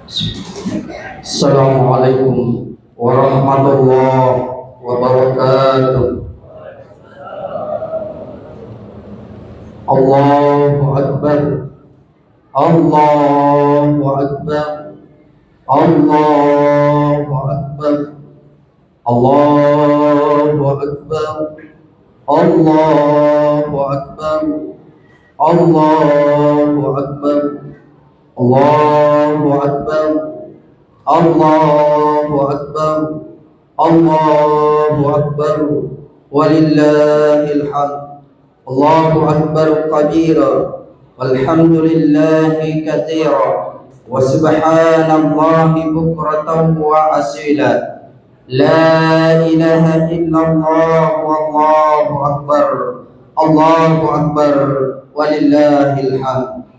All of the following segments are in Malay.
Assalamualaikum warahmatullahi wabarakatuh. Allahu Akbar, Allahu Akbar, Allahu Akbar, Allahu Akbar, Allahu Akbar, Allahu Akbar, Allahu Akbar, Allahu Akbar, Allahu Akbar, walillahil hamd. Allahu Akbar kabira, walhamdulillahi katsira, wa subhanallahi bukratan wa asila. La ilaha illallah, wallahu akbar, Allahu akbar, walillahil hamd.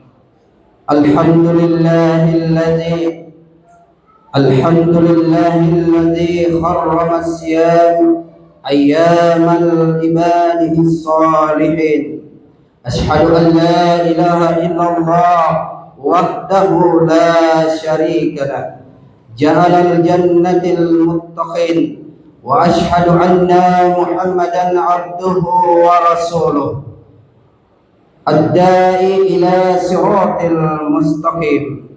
Alhamdulillahilladzi harrama as-siyam ayyamal ibadihi as-salihin. Ashhadu an la ilaha illallah wahdahu la syarika lah, ja'alal jannatil muttaqin, wa ashhadu anna Muhammadan abduhu wa rasuluh ad-da'i ila siratil mustaqim.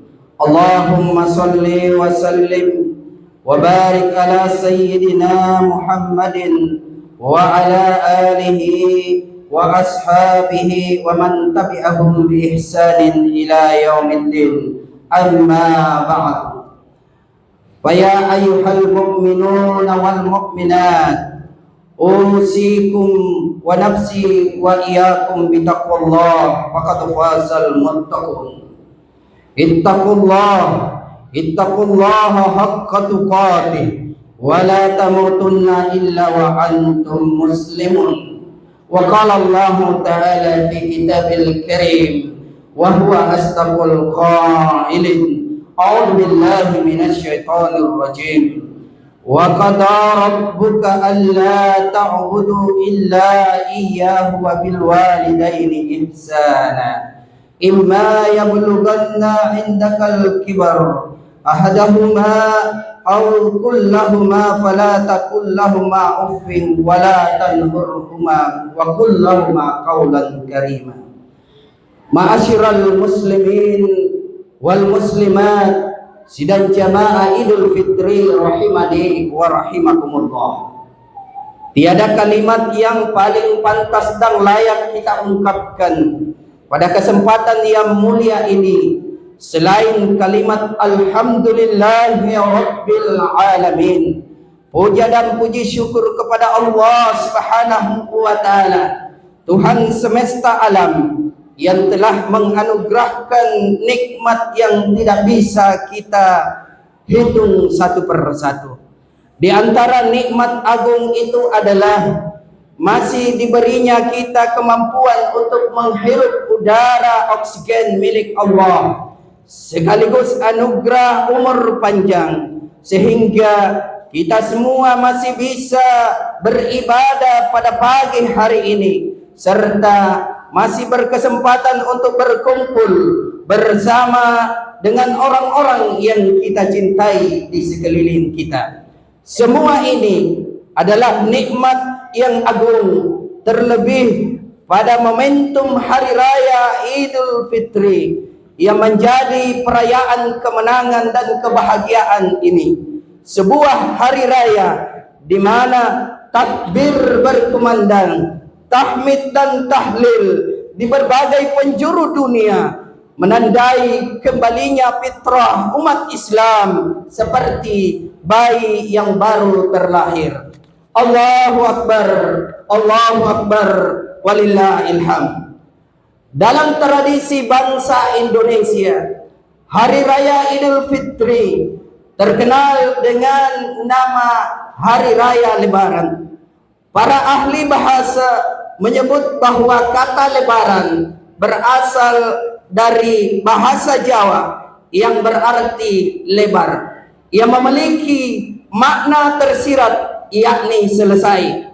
Allahumma salli wa sallim wa barik ala sayyidina Muhammadin wa ala alihi wa ashabihi wa man tabi'ahum bi ihsanin ila yaumiddin. Amma ba'd. Fa ya ayyuhal mu'minuna wal mu'minat, usikum wa nafsi wa iyyakum bi taqwallah, faqad fazal muttaqun. Ittaqullaha haqqa tuqatih wa la tamutunna illa wa antum muslimun. Wa qala Allah ta'ala fi kitabil karim wa huwa asdaqul qailin, a'udzu billahi minasy syaithanir rajim. Wa qada rabbuka alla ta'budu illa iyyahu wa bil walidaini ihsana. Imma yablughanna indakal kibar ahadahuma aw kullahuma fala taqul lahumā uffin wa la tanhurhumā wa qul lahumā qawlan karīmā. Ma'asyiral muslimin wal muslimat, sidang jamaah Idul Fitri rahimani wa rahimakumullah. Tiada kalimat yang paling pantas dan layak kita ungkapkan pada kesempatan yang mulia ini selain kalimat alhamdulillahi rabbil alamin. Puja dan puji syukur kepada Allah Subhanahu wa taala, Tuhan semesta alam, yang telah menganugerahkan nikmat yang tidak bisa kita hitung satu persatu. Di antara nikmat agung itu adalah masih diberinya kita kemampuan untuk menghirup udara oksigen milik Allah, sekaligus anugerah umur panjang, sehingga kita semua masih bisa beribadah pada pagi hari ini, serta masih berkesempatan untuk berkumpul bersama dengan orang-orang yang kita cintai di sekeliling kita. Semua ini adalah nikmat yang agung, terlebih pada momentum hari raya Idul Fitri yang menjadi perayaan kemenangan dan kebahagiaan ini. Sebuah hari raya di mana takbir berkumandang, tahmid dan tahlil di berbagai penjuru dunia menandai kembalinya fitrah umat Islam seperti bayi yang baru terlahir. Allahu Akbar, Allahu Akbar, walillahil hamd. Dalam tradisi bangsa Indonesia, Hari Raya Idul Fitri terkenal dengan nama Hari Raya Lebaran. Para ahli bahasa menyebut bahwa kata lebaran berasal dari bahasa Jawa yang berarti lebar, yang memiliki makna tersirat yakni selesai.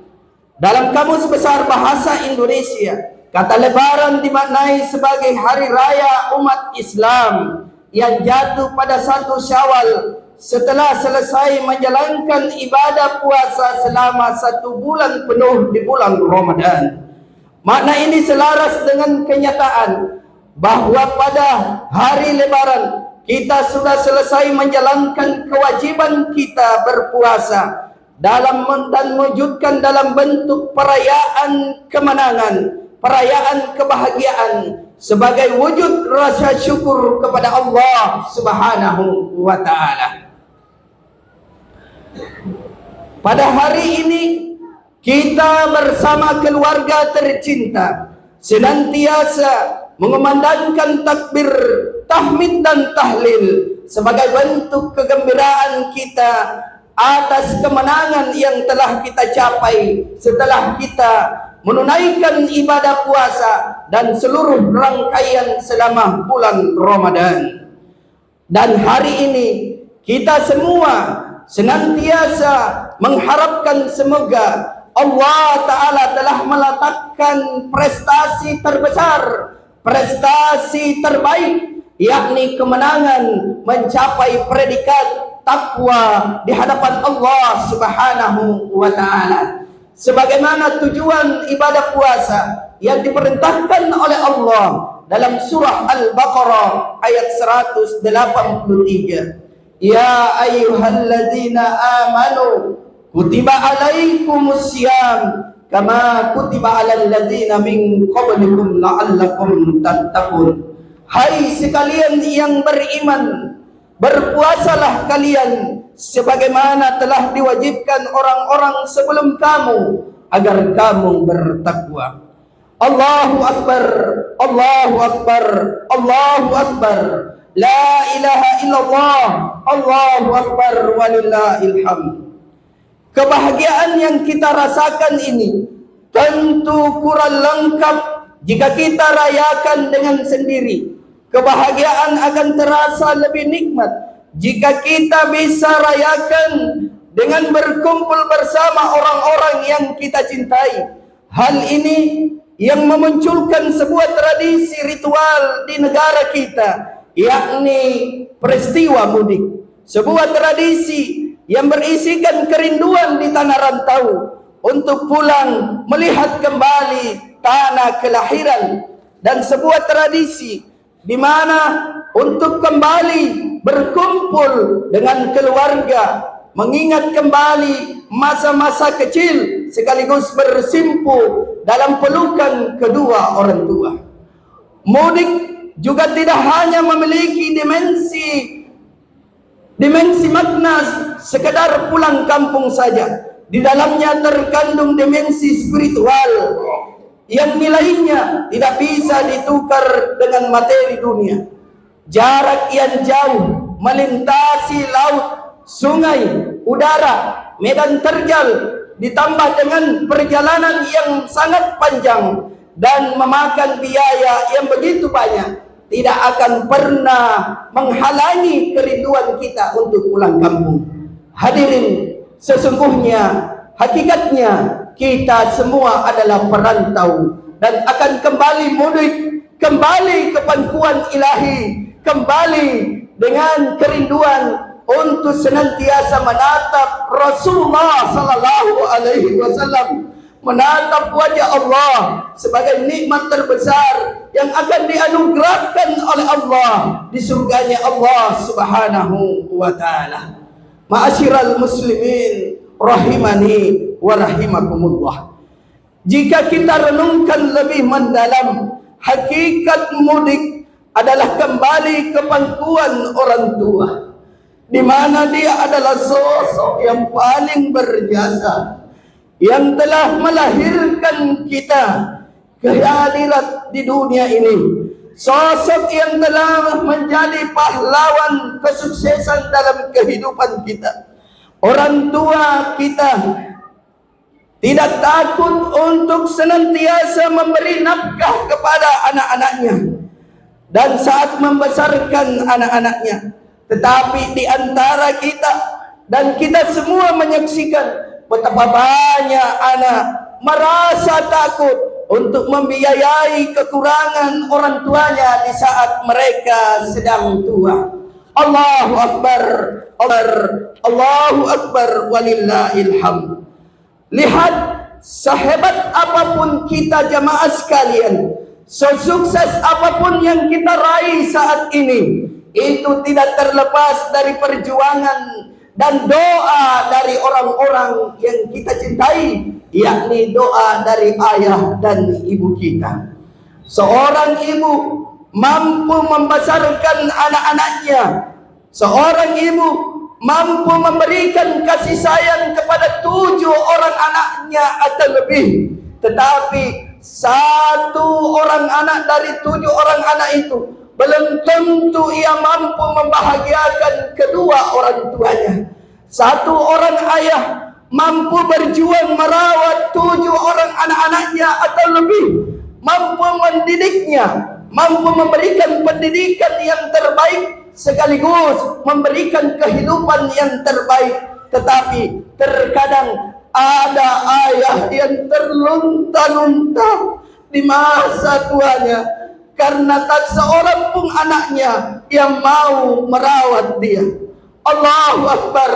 Dalam Kamus Besar Bahasa Indonesia, kata lebaran dimaknai sebagai hari raya umat Islam yang jatuh pada 1 Syawal setelah selesai menjalankan ibadah puasa selama 1 bulan penuh di bulan Ramadan. Makna ini selaras dengan kenyataan bahwa pada hari Lebaran kita sudah selesai menjalankan kewajiban kita berpuasa dan mewujudkan dalam bentuk perayaan kemenangan, perayaan kebahagiaan sebagai wujud rasa syukur kepada Allah Subhanahu wa taala. Pada hari ini kita bersama keluarga tercinta senantiasa mengumandangkan takbir, tahmid dan tahlil sebagai bentuk kegembiraan kita atas kemenangan yang telah kita capai setelah kita menunaikan ibadah puasa dan seluruh rangkaian selama bulan Ramadan. Dan hari ini kita semua senantiasa mengharapkan semoga Allah Ta'ala telah meletakkan prestasi terbesar, prestasi terbaik, yakni kemenangan mencapai predikat takwa di hadapan Allah Subhanahu wa taala. Sebagaimana tujuan ibadah puasa yang diperintahkan oleh Allah dalam surah Al-Baqarah ayat 183. Ya ayyuhalladzina amanu kutiba alaikumussyam kama kutiba alal ladzina min qablikum la'allakum tattaqun. Hai sekalian yang beriman, berpuasalah kalian sebagaimana telah diwajibkan orang-orang sebelum kamu agar kamu bertakwa. Allahu akbar, Allahu akbar, Allahu akbar. La ilaha illallah, Allahu akbar walillahil hamd. Kebahagiaan yang kita rasakan ini tentu kurang lengkap jika kita rayakan dengan sendiri. Kebahagiaan akan terasa lebih nikmat jika kita bisa rayakan dengan berkumpul bersama orang-orang yang kita cintai. Hal ini yang memunculkan sebuah tradisi ritual di negara kita, yakni peristiwa mudik. Sebuah tradisi yang berisikan kerinduan di tanah rantau untuk pulang melihat kembali tanah kelahiran, dan sebuah tradisi di mana untuk kembali berkumpul dengan keluarga, mengingat kembali masa-masa kecil sekaligus bersimpu dalam pelukan kedua orang tua. Mudik juga tidak hanya memiliki dimensi makna sekedar pulang kampung saja. Di dalamnya terkandung dimensi spiritual yang nilainya tidak bisa ditukar dengan materi dunia. Jarak yang jauh melintasi laut, sungai, udara, medan terjal, ditambah dengan perjalanan yang sangat panjang dan memakan biaya yang begitu banyak, tidak akan pernah menghalangi kerinduan kita untuk pulang kampung. Hadirin, sesungguhnya hakikatnya kita semua adalah perantau dan akan kembali mudik, kembali ke pangkuan ilahi, kembali dengan kerinduan untuk senantiasa menatap Rasulullah sallallahu alaihi wasallam, menatap wajah Allah sebagai nikmat terbesar yang akan dianugerahkan oleh Allah di surganya Allah Subhanahu wa taala. Ma'asyiral muslimin rahimani wa rahimakumullah. Jika kita renungkan lebih mendalam, hakikat mudik adalah kembali ke pangkuan orang tua, di mana dia adalah sosok yang paling berjasa, yang telah melahirkan kita ke akhirat di dunia ini. Sosok yang telah menjadi pahlawan kesuksesan dalam kehidupan kita. Orang tua kita tidak takut untuk senantiasa memberi nafkah kepada anak-anaknya dan saat membesarkan anak-anaknya. Tetapi di antara kita dan kita semua menyaksikan betapa banyak anak merasa takut untuk membiayai kekurangan orang tuanya di saat mereka sedang tua. Allahu Akbar, Allahu Akbar, walillahil hamd. Lihat, sehebat apapun kita jamaah sekalian, sesukses apapun yang kita raih saat ini, itu tidak terlepas dari perjuangan dan doa dari orang-orang yang kita cintai, yakni doa dari ayah dan ibu kita. Seorang ibu mampu membesarkan anak-anaknya. Seorang ibu mampu memberikan kasih sayang kepada 7 orang anaknya atau lebih. Tetapi 1 orang anak dari 7 orang anak itu belum tentu ia mampu membahagiakan kedua orang tuanya. 1 orang ayah mampu berjuang merawat 7 orang anak-anaknya atau lebih, mampu mendidiknya, mampu memberikan pendidikan yang terbaik, sekaligus memberikan kehidupan yang terbaik. Tetapi terkadang ada ayah yang terlunta-lunta di masa tuanya karena tak seorang pun anaknya yang mau merawat dia. Allahu Akbar,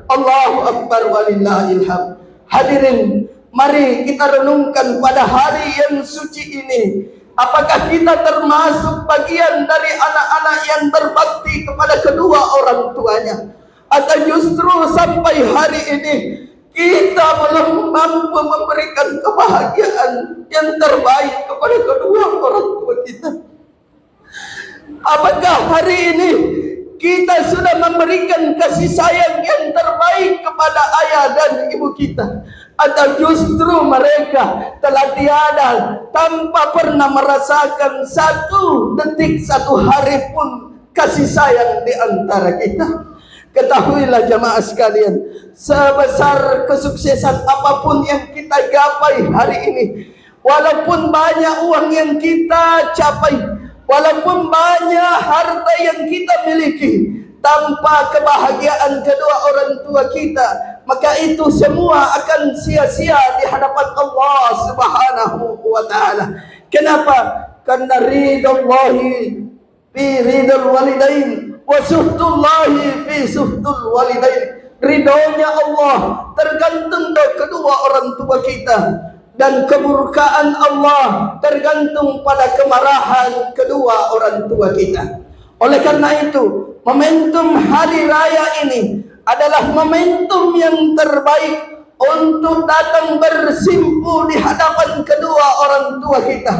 Allahu Akbar, walillahil hamd. Hadirin, mari kita renungkan pada hari yang suci ini. Apakah kita termasuk bagian dari anak-anak yang berbakti kepada kedua orang tuanya? Atau justru sampai hari ini kita belum mampu memberikan kebahagiaan yang terbaik kepada kedua orang tua kita? Apakah hari ini kita sudah memberikan kasih sayang yang terbaik kepada ayah dan ibu kita? Atau justru mereka telah tiada tanpa pernah merasakan 1 detik, 1 hari pun kasih sayang di antara kita? Ketahuilah jamaah sekalian, sebesar kesuksesan apapun yang kita gapai hari ini, walaupun banyak uang yang kita capai, walaupun banyak harta yang kita miliki, tanpa kebahagiaan kedua orang tua kita, maka itu semua akan sia-sia di hadapan Allah Subhanahu wa ta'ala. Kenapa? Karena ridallahi fi ridal walidain wa suhtullahi fi suhtul walidain. Ridhonya Allah tergantung dari kedua orang tua kita, dan kemurkaan Allah tergantung pada kemarahan kedua orang tua kita. Oleh karena itu, momentum hari raya ini adalah momentum yang terbaik untuk datang bersimpu di hadapan kedua orang tua kita,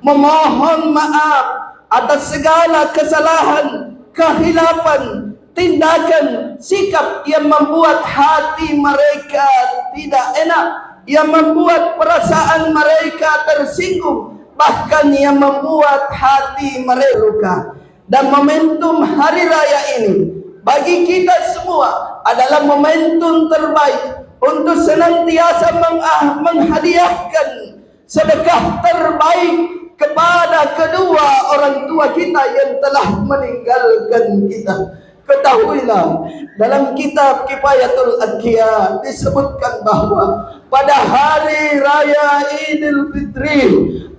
memohon maaf atas segala kesalahan, kehilapan, tindakan, sikap yang membuat hati mereka tidak enak, yang membuat perasaan mereka tersinggung, bahkan yang membuat hati mereka luka. Dan momentum hari raya ini bagi kita semua adalah momentum terbaik untuk senantiasa menghadiahkan sedekah terbaik kepada kedua orang tua kita yang telah meninggalkan kita. Ketahuilah, dalam kitab Kifayatul Adqiya disebutkan bahwa pada hari raya Idul Fitri,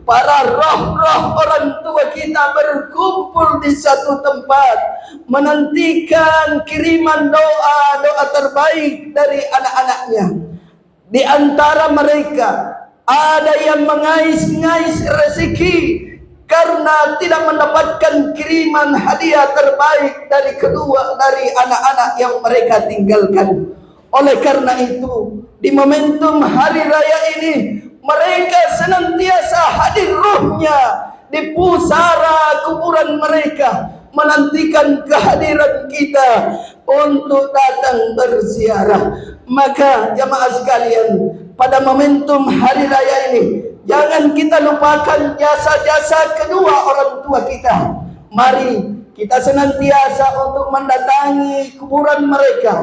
para roh-roh orang tua kita berkumpul di satu tempat, menantikan kiriman doa-doa terbaik dari anak-anaknya. Di antara mereka ada yang mengais-ngais rezeki karena tidak mendapatkan kiriman hadiah terbaik dari anak-anak yang mereka tinggalkan. Oleh karena itu, di momentum hari raya ini, mereka senantiasa hadir ruhnya di pusara kuburan mereka, menantikan kehadiran kita untuk datang berziarah. Maka jamaah sekalian, pada momentum hari raya ini, jangan kita lupakan jasa-jasa kedua orang tua kita. Mari kita senantiasa untuk mendatangi kuburan mereka,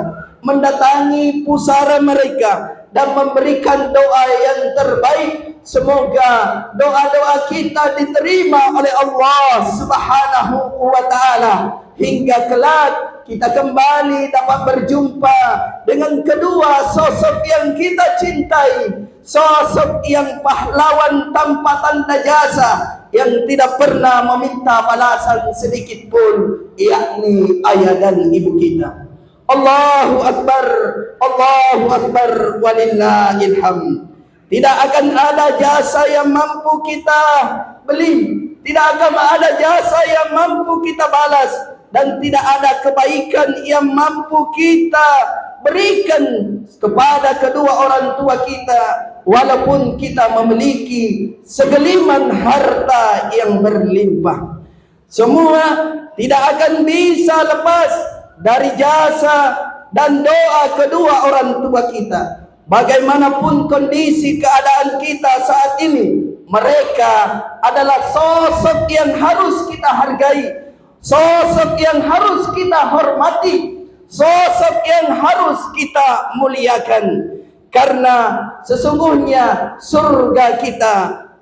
mendatangi pusara mereka, dan memberikan doa yang terbaik. Semoga doa-doa kita diterima oleh Allah Subhanahu wa taala hingga kelak kita kembali dapat berjumpa dengan kedua sosok yang kita cintai, sosok yang pahlawan tanpa tanda jasa, yang tidak pernah meminta balasan sedikit pun, yakni ayah dan ibu kita. Allahu Akbar, Allahu Akbar, walillahil hamd. Tidak akan ada jasa yang mampu kita beli, tidak akan ada jasa yang mampu kita balas, dan tidak ada kebaikan yang mampu kita berikan kepada kedua orang tua kita, walaupun kita memiliki segeliman harta yang berlimpah. Semua tidak akan bisa lepas dari jasa dan doa kedua orang tua kita. Bagaimanapun kondisi keadaan kita saat ini, mereka adalah sosok yang harus kita hargai, sosok yang harus kita hormati, sosok yang harus kita muliakan. Karena sesungguhnya surga kita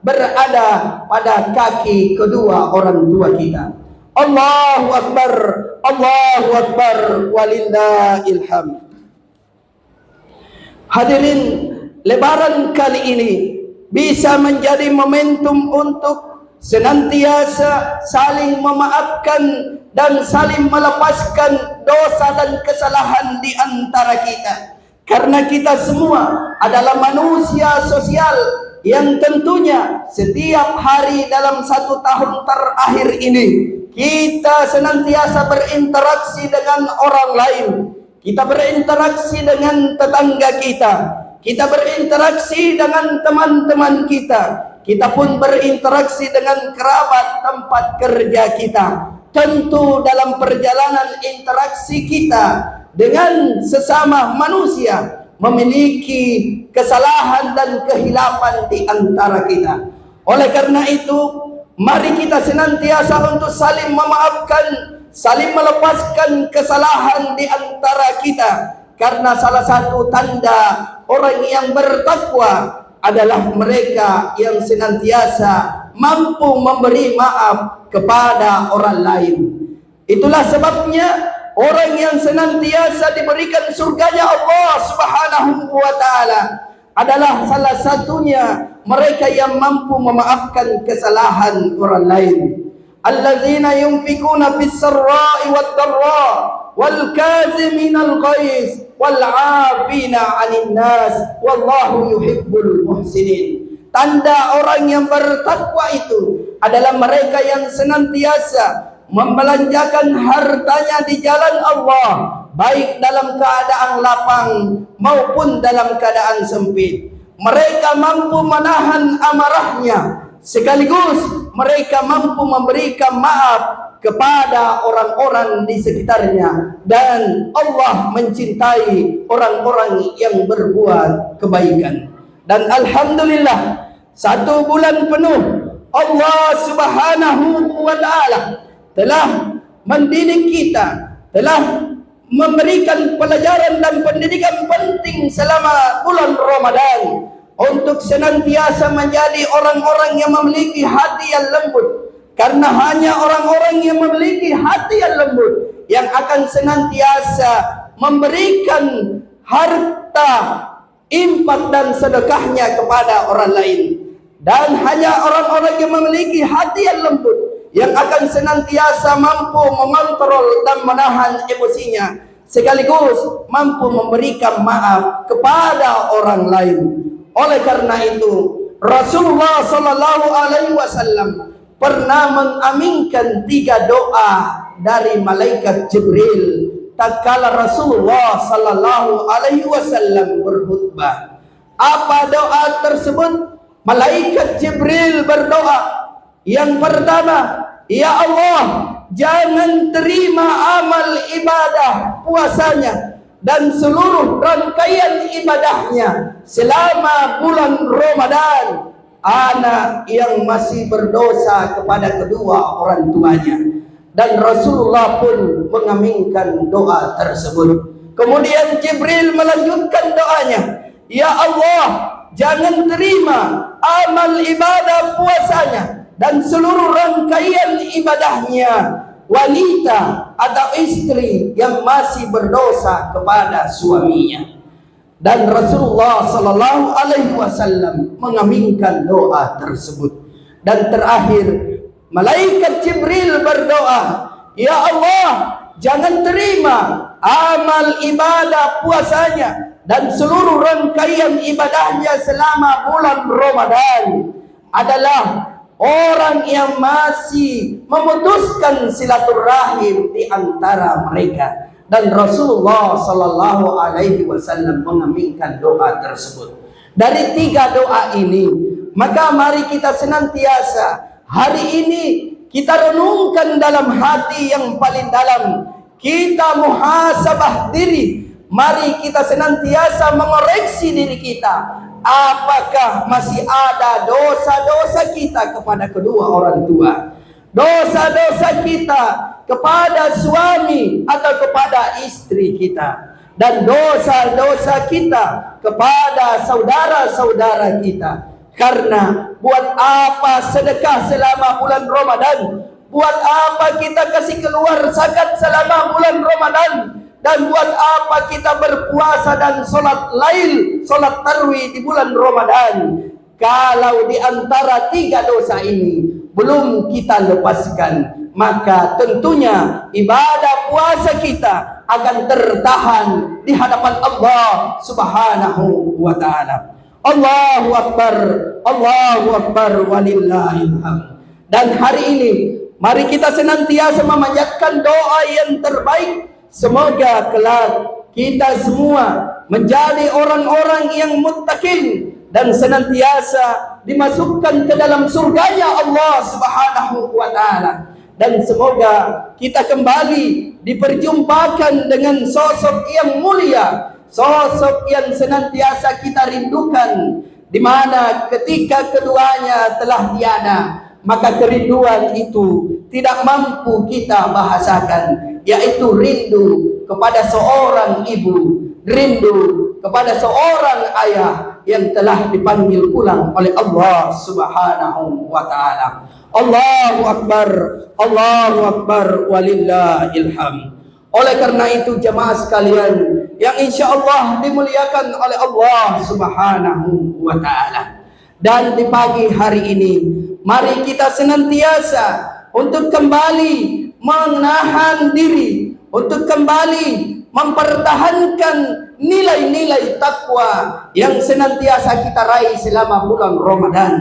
berada pada kaki kedua orang tua kita. Allahu Akbar, Allahu Akbar, walillahil hamd. Hadirin, lebaran kali ini bisa menjadi momentum untuk senantiasa saling memaafkan dan saling melepaskan dosa dan kesalahan di antara kita. Karena kita semua adalah manusia sosial yang tentunya setiap hari dalam 1 tahun terakhir ini kita senantiasa berinteraksi dengan orang lain. Kita berinteraksi dengan tetangga kita, kita berinteraksi dengan teman-teman kita, kita pun berinteraksi dengan kerabat tempat kerja kita. Tentu dalam perjalanan interaksi kita dengan sesama manusia memiliki kesalahan dan kehilapan di antara kita. Oleh karena itu, mari kita senantiasa untuk saling memaafkan, saling melepaskan kesalahan di antara kita. Karena salah satu tanda orang yang bertakwa adalah mereka yang senantiasa mampu memberi maaf kepada orang lain. Itulah sebabnya orang yang senantiasa diberikan surganya Allah Subhanahu wa taala adalah salah satunya mereka yang mampu memaafkan kesalahan orang lain. Alladzina yunfikuna fis sarra'i wad dharra wal kaziminal ghaiz wal 'afina 'anil nas wallahu yuhibbul muhsinin. Tanda orang yang bertakwa itu adalah mereka yang senantiasa membelanjakan hartanya di jalan Allah, baik dalam keadaan lapang maupun dalam keadaan sempit. Mereka mampu menahan amarahnya, sekaligus mereka mampu memberikan maaf kepada orang-orang di sekitarnya, dan Allah mencintai orang-orang yang berbuat kebaikan. Dan alhamdulillah, 1 bulan penuh Allah Subhanahu wa taala telah mendidik kita, telah memberikan pelajaran dan pendidikan penting selama bulan Ramadan untuk senantiasa menjadi orang-orang yang memiliki hati yang lembut. Karena hanya orang-orang yang memiliki hati yang lembut yang akan senantiasa memberikan harta, infak dan sedekahnya kepada orang lain. Dan hanya orang-orang yang memiliki hati yang lembut yang akan senantiasa mampu mengontrol dan menahan emosinya, sekaligus mampu memberikan maaf kepada orang lain. Oleh karena itu, Rasulullah sallallahu alaihi wasallam pernah mengaminkan 3 doa dari malaikat Jibril tatkala Rasulullah sallallahu alaihi wasallam berkhutbah. Apa doa tersebut? Malaikat Jibril berdoa. Yang pertama, ya Allah, jangan terima amal ibadah puasanya dan seluruh rangkaian ibadahnya selama bulan Ramadan, anak yang masih berdosa kepada kedua orang tuanya. Dan Rasulullah pun mengaminkan doa tersebut. Kemudian Jibril melanjutkan doanya, Ya Allah, jangan terima amal ibadah puasanya dan seluruh rangkaian ibadahnya wanita atau istri yang masih berdosa kepada suaminya. Dan Rasulullah sallallahu alaihi wasallam mengaminkan doa tersebut. Dan terakhir, malaikat Jibril berdoa, ya Allah, jangan terima amal ibadah puasanya dan seluruh rangkaian ibadahnya selama bulan Ramadan adalah orang yang masih memutuskan silaturahim di antara mereka. Dan Rasulullah sallallahu alaihi wasallam mengaminkan doa tersebut. Dari 3 doa ini, maka mari kita senantiasa hari ini kita renungkan dalam hati yang paling dalam, kita muhasabah diri. Mari kita senantiasa mengoreksi diri kita. Apakah masih ada dosa-dosa kita kepada kedua orang tua, dosa-dosa kita kepada suami atau kepada istri kita, dan dosa-dosa kita kepada saudara-saudara kita. Karena buat apa sedekah selama bulan Ramadan? Buat apa kita kasih keluar zakat selama bulan Ramadan? Dan buat apa kita berpuasa dan solat lail, solat tarawih di bulan Ramadan? Kalau di antara 3 dosa ini belum kita lepaskan, maka tentunya ibadah puasa kita akan tertahan di hadapan Allah Subhanahu wa ta'ala. Allahu Akbar, Allahu Akbar, walillahil hamd. Dan hari ini mari kita senantiasa memanjatkan doa yang terbaik. Semoga kelak kita semua menjadi orang-orang yang muttaqin dan senantiasa dimasukkan ke dalam surganya Allah Subhanahu wa ta'ala. Dan semoga kita kembali diperjumpakan dengan sosok yang mulia, sosok yang senantiasa kita rindukan, di mana ketika keduanya telah tiada, maka kerinduan itu tidak mampu kita bahasakan, yaitu rindu kepada seorang ibu, rindu kepada seorang ayah yang telah dipanggil pulang oleh Allah Subhanahu wa ta'ala. Allahu Akbar, Allahu Akbar, walillahil hamd. Oleh karena itu jemaah sekalian yang insyaallah dimuliakan oleh Allah Subhanahu wa ta'ala, dan di pagi hari ini mari kita senantiasa untuk kembali menahan diri, untuk kembali mempertahankan nilai-nilai takwa yang senantiasa kita raih selama bulan Ramadan.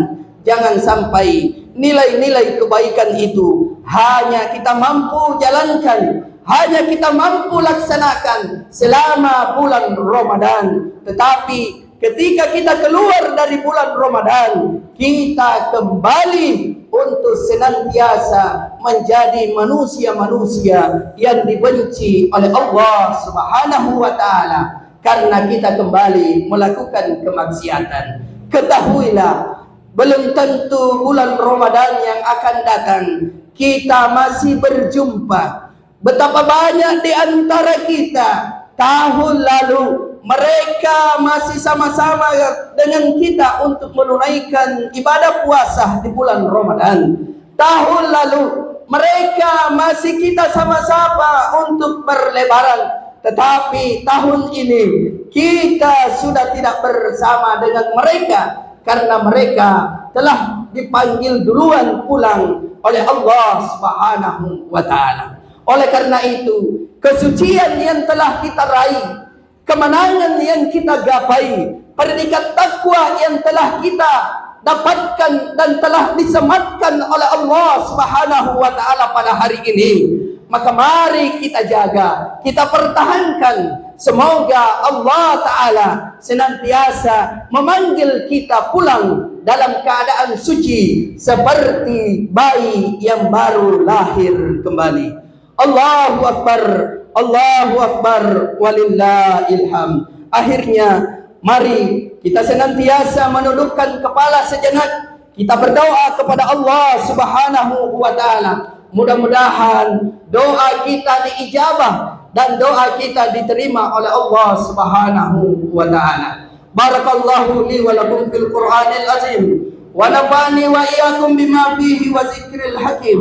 Jangan sampai nilai-nilai kebaikan itu hanya kita mampu jalankan, hanya kita mampu laksanakan selama bulan Ramadan, tetapi ketika kita keluar dari bulan Ramadan, kita kembali untuk senantiasa menjadi manusia-manusia yang dibenci oleh Allah Subhanahu wa ta'ala, karena kita kembali melakukan kemaksiatan. Ketahuilah, belum tentu bulan Ramadan yang akan datang kita masih berjumpa. Betapa banyak di antara kita tahun lalu mereka masih sama-sama dengan kita untuk menunaikan ibadah puasa di bulan Ramadan. Tahun lalu mereka masih kita sama-sama untuk berlebaran. Tetapi tahun ini kita sudah tidak bersama dengan mereka, karena mereka telah dipanggil duluan pulang oleh Allah Subhanahu wa ta'ala. Oleh karena itu, kesucian yang telah kita raih, kemenangan yang kita gapai, predikat takwa yang telah kita dapatkan dan telah disematkan oleh Allah Subhanahu wa ta'ala pada hari ini, maka mari kita jaga, kita pertahankan. Semoga Allah Ta'ala senantiasa memanggil kita pulang dalam keadaan suci seperti bayi yang baru lahir kembali. Allahu Akbar, Allahu Akbar, walillahil hamd. Akhirnya mari kita senantiasa menundukkan kepala sejenak, kita berdoa kepada Allah Subhanahu wa ta'ala. Mudah-mudahan doa kita diijabah dan doa kita diterima oleh Allah Subhanahu wa ta'ala. Barakallahu li wa lakum fil Qur'anil azim wa nafa'ani wa iyyakum bima fihi wa zikril hakim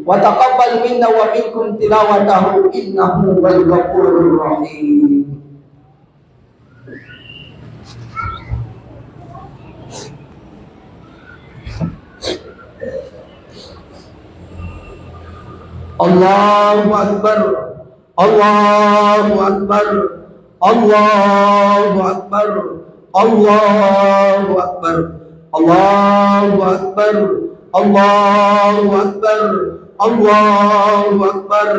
wa taqabbal minna wa minkum tilawatahu innahu wal ghafurur rahim. Allahu Akbar, Allahu Akbar, Allahu Akbar, Allahu Akbar, Allahu Akbar, Allahu Akbar, Allahu Akbar,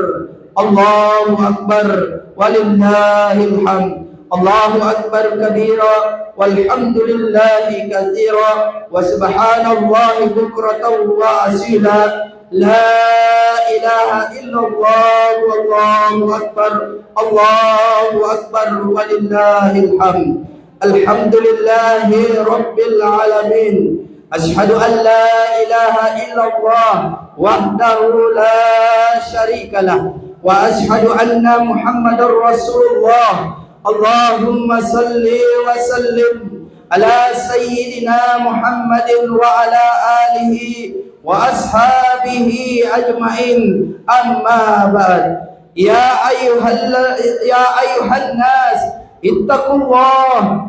Allahu Akbar, walillahil hamd. Allahu Akbar kabira walhamdulillahi katsira wa subhanallahi bukratan wa asila. La ilaha illallah wallahu akbar, Allahu akbar walillahil hamd. Alhamdulillahi rabbil alamin. Ashhadu an la ilaha illallah wahdahu la syarika lah wa ashhadu anna Muhammadar Rasulullah. Allahumma salli wa sallim ala sayyidina Muhammadin wa ala alihi wa ashabihi ajma'in, amma ba'd. Ya ayuhan nas ittaqullaha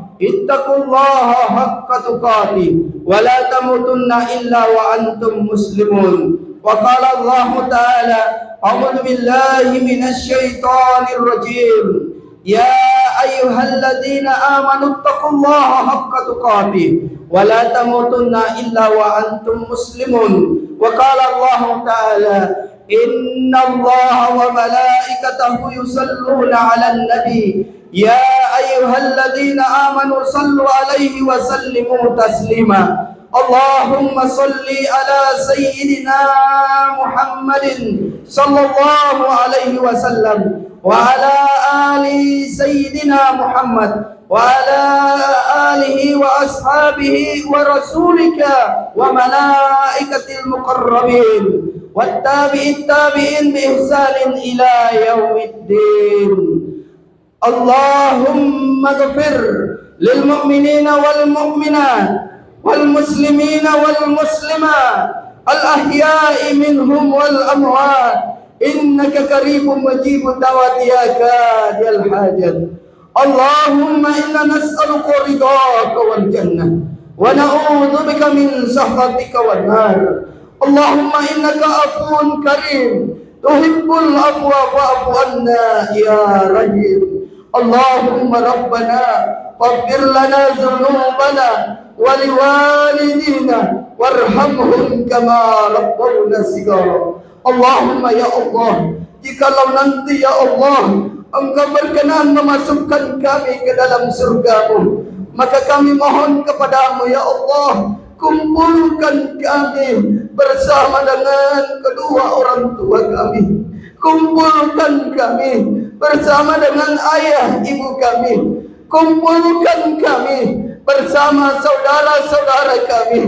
haqqa tuqatih wa la tamutunna illa wa antum muslimun. Wa qala Allah ta'ala a'udzu billahi minasy syaithanir rajim. Ya ayyuhalladzina amanu ittaqullaha haqqa tuqatih wa la tamutunna illa wa antum muslimun. Wa qala Allah ta'ala innallaha wa malaikatahu yusalluna 'alan nabi ya ayyuhalladzina amanu sallu 'alaihi wa sallimu taslima. Allahumma salli ala sayyidina Muhammadin sallallahu alaihi wasallam wa ala ali sayyidina Muhammad wa ala alihi wa ashabihi wa rasulika wa malaikatil muqarrabin wattabi'it tabi'in bi ihsanin ila yaumiddin. Allahumma ghfir lil mu'minina wal mu'minat wal muslimina wal muslimat al ahya'i minhum wal amwat innaka qaribun mujibud da'wati ya qadiyal hajat. Allahumma inna nas'aluka ridhaka wal jannah wa na'udzu bika min sakhatika wan nar. Allahumma innaka afuwun karim tuhibbul afwa fa'fu anna ya rahim. Allahumma rabbana faghfir lana dhunubana wa liwalidina warhamhum kama rabbawna shighara. Allahumma ya Allah, jikalau nanti ya Allah Engkau berkenan memasukkan kami ke dalam surga-Mu, maka kami mohon kepadamu ya Allah, kumpulkan kami bersama dengan kedua orang tua kami, kumpulkan kami bersama dengan ayah ibu kami, kumpulkan kami bersama saudara-saudara kami,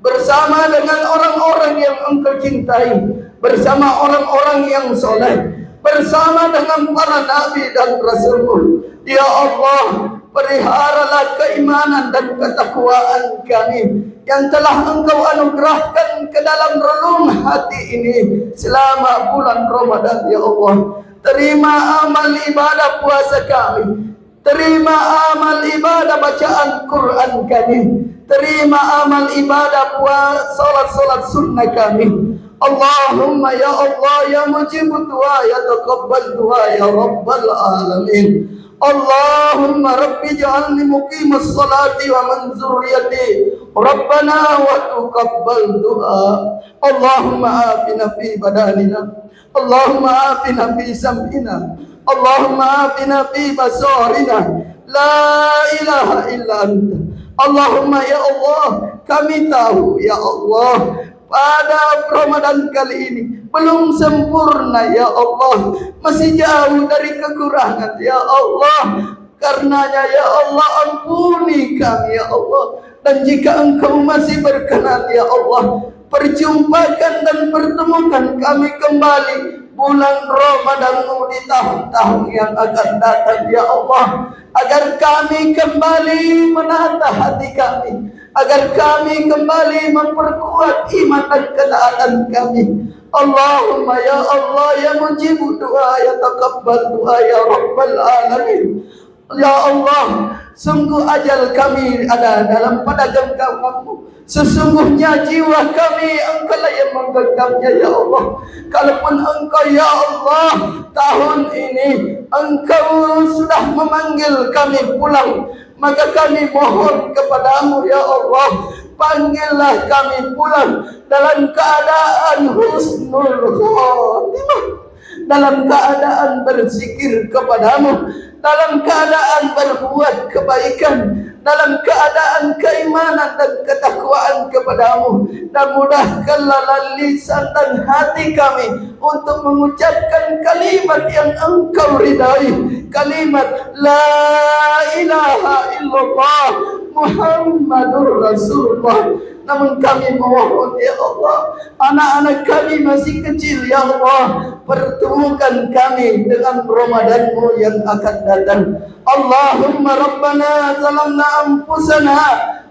bersama dengan orang-orang yang Engkau cintai, bersama orang-orang yang soleh, bersama dengan para nabi dan rasul-Mu. Ya Allah, peliharalah keimanan dan ketakwaan kami yang telah Engkau anugerahkan ke dalam relung hati ini selama bulan Ramadan. Ya Allah, terima amal ibadah puasa kami, terima amal ibadah bacaan Quran kami, terima amal ibadah salat sunnah kami. Allahumma ya Allah ya mujibud du'a ya taqabbal du'a ya rabbal alamin. Allahumma rabbi ja'alni muqimas salati wa min dzurriyyati rabbana wa taqabbal du'a. Allahumma afina fi badanina, Allahumma afina fi sam'ina, Allahumma afina fi basarina. La ilaha illa anta. Allahumma ya Allah, kami tahu ya Allah pada Ramadan kali ini belum sempurna ya Allah, masih jauh dari kekurangan ya Allah. Karenanya ya Allah, ampuni kami ya Allah, dan jika Engkau masih berkenan ya Allah, perjumpakan dan pertemukan kami kembali bulan Ramadan-Mu di tahun-tahun yang akan datang ya Allah, agar kami kembali menata hati kami, agar kami kembali memperkuat iman dan ketaatan kami. Allahumma ya Allah ya mujibu doa ya taqabbal doa ya rabbal alamin. Ya Allah, sungguh ajal kami ada dalam pada genggamanmu. Sesungguhnya jiwa kami Engkau yang menggenggamnya ya Allah. Kalaupun Engkau ya Allah tahun ini Engkau sudah memanggil kami pulang, maka kami mohon kepadamu ya Allah, panggillah kami pulang dalam keadaan husnul khotimah, dalam keadaan berzikir kepadamu, dalam keadaan berbuat kebaikan, dalam keadaan keimanan dan ketakwaan kepadamu. Dan mudahkanlah lisan dan hati kami untuk mengucapkan kalimat yang Engkau ridai, kalimat la ilaha illallah Muhammadur Rasulullah. Namun kami mohon ya Allah, anak-anak kami masih kecil ya Allah, pertemukan kami dengan Ramadan-Mu yang akan datang. Allahumma rabbana zalamna anfusana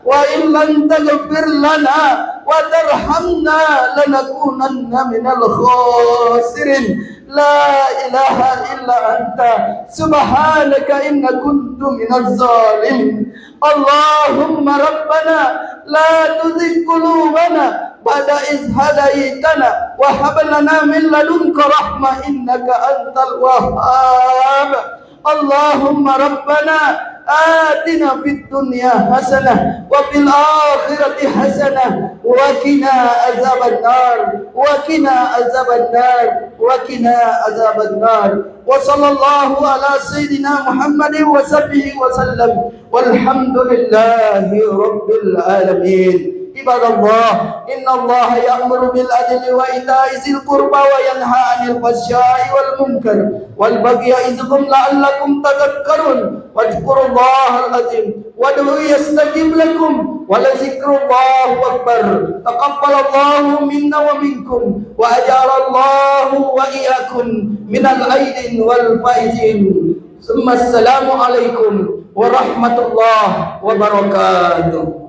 wa in lam taghfir lana wa tarhamna lanakunanna minal khasirin. La ilaha illa anta subhanaka inna kuntu minaz zalimin. Allahumma rabbana la tuzigh qulubana ba'da idh hadaitana wa hab lana min ladunka rahmah innaka antal wahhab. Allahumma rabbana atina fid dunya hasanah wa fil akhirati hasanah wa qina azaban nar wa qina azaban nar wa qina azaban nar. Wa sallallahu ala sayyidina Muhammadin wa sahbihi wa sallam walhamdulillahi rabbil alamin. Ibadallah, innallaha ya'muru bil adli wa ita'i dzil qurba wa yanha 'anil fahsya'i wal munkar wal bagyi ya'izukum la'allakum tadhakkarun. Wadhkurullahal azim wad'u yastajib lakum wa la dzikrullahi akbar. Taqabbalallahu minna wa minkum wa ajarallahu wa iyyakum minal aidin wal faizin. Assalamu alaikum warahmatullahi wabarakatuh.